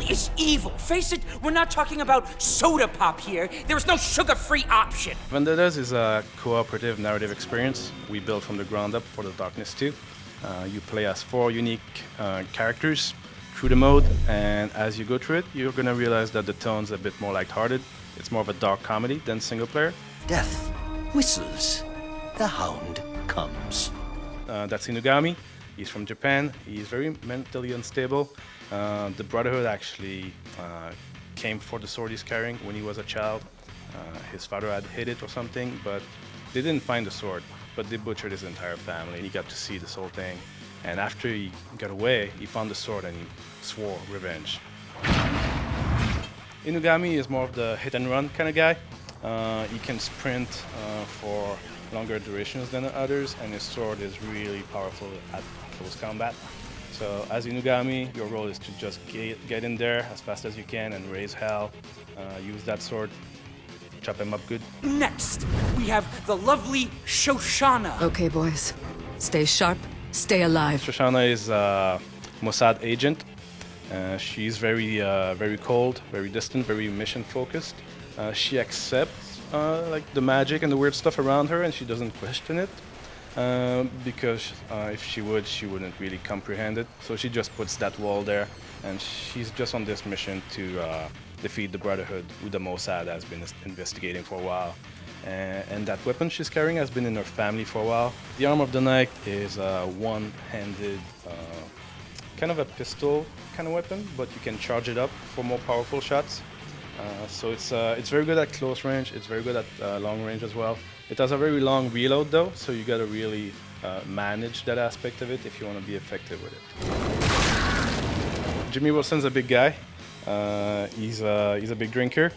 is evil. Face it, we're not talking about soda pop here. There's no sugar-free option. Vendetta is a cooperative narrative experience we built from the ground up for the Darkness 2. You play as 4 unique characters through the mode, and as you go through it, you're going to realize that the tone's a bit more lighthearted. It's more of a dark comedy than single player. Death whistles. The hound comes. That's Inugami. He's from Japan. He's very mentally unstable. The Brotherhood actually came for the sword he's carrying when he was a child. His father had hid it or something, but they didn't find the sword. But they butchered his entire family, and he got to see this whole thing. And after he got away, he found the sword and he swore revenge. Inugami is more of the hit-and-run kind of guy. He can sprint for longer durations than the others, and his sword is really powerful at close combat. So as Inugami, your role is to just get in there as fast as you can and raise hell. Use that sword, chop him up good. Next, we have the lovely Shoshana. Okay, boys. Stay sharp, stay alive. Shoshana is a Mossad agent. She's very cold, very distant, very mission-focused. She accepts like the magic and the weird stuff around her, and she doesn't question it. Because if she would, she wouldn't really comprehend it. So she just puts that wall there, and she's just on this mission to defeat the Brotherhood, who the Mossad has been investigating for a while. And that weapon she's carrying has been in her family for a while. The Arm of the Knight is a one-handed, kind of a pistol kind of weapon, but you can charge it up for more powerful shots. So it's very good at close range. It's very good at long range as well. It has a very long reload though, so you gotta really manage that aspect of it if you want to be effective with it. Jimmy Wilson's a big guy. He's a big drinker.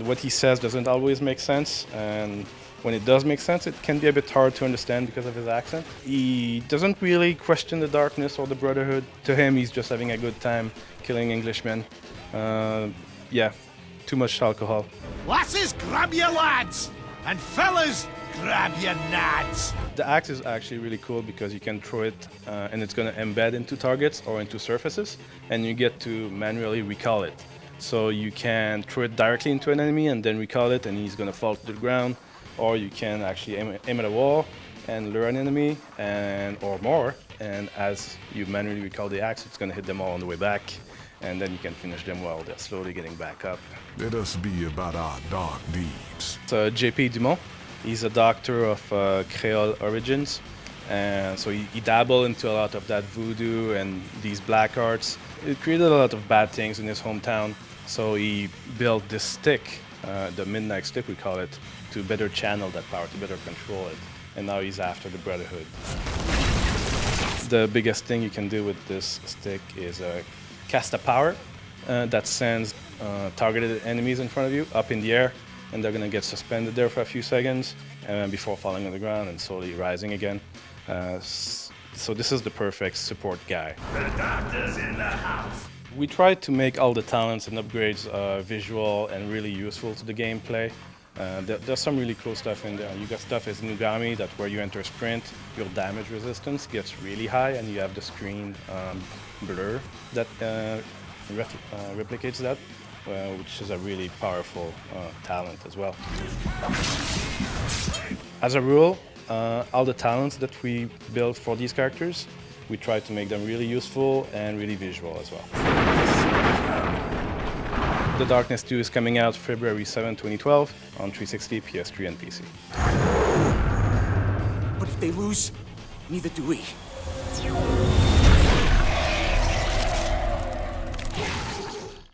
What he says doesn't always make sense, and when it does make sense, it can be a bit hard to understand because of his accent. He doesn't really question the Darkness or the Brotherhood. To him, he's just having a good time killing Englishmen. Yeah, too much alcohol. Lasses, grab your lads! And fellas, grab your nads! The axe is actually really cool because you can throw it and it's going to embed into targets or into surfaces, and you get to manually recall it. So you can throw it directly into an enemy and then recall it and he's going to fall to the ground, or you can actually aim at a wall and lure an enemy or more, and as you manually recall the axe, it's going to hit them all on the way back, and then you can finish them while they're slowly getting back up. Let us be about our dark deeds. So J.P. Dumont, he's a doctor of Creole origins, and so he dabbled into a lot of that voodoo and these black arts. It created a lot of bad things in his hometown, so he built this stick, the Midnight Stick we call it, to better channel that power, to better control it, and now he's after the Brotherhood. The biggest thing you can do with this stick is cast a power that sends targeted enemies in front of you up in the air, and they're going to get suspended there for a few seconds before falling on the ground and slowly rising again. So this is the perfect support guy. The doctor's in the house! We tried to make all the talents and upgrades visual and really useful to the gameplay. There's some really cool stuff in there. You got stuff as Inugami, that where you enter sprint, your damage resistance gets really high, and you have the screen blur that replicates that, which is a really powerful talent as well. As a rule, all the talents that we build for these characters, we try to make them really useful and really visual as well. The Darkness 2 is coming out February 7, 2012 on 360, PS3 and PC. But if they lose, neither do we.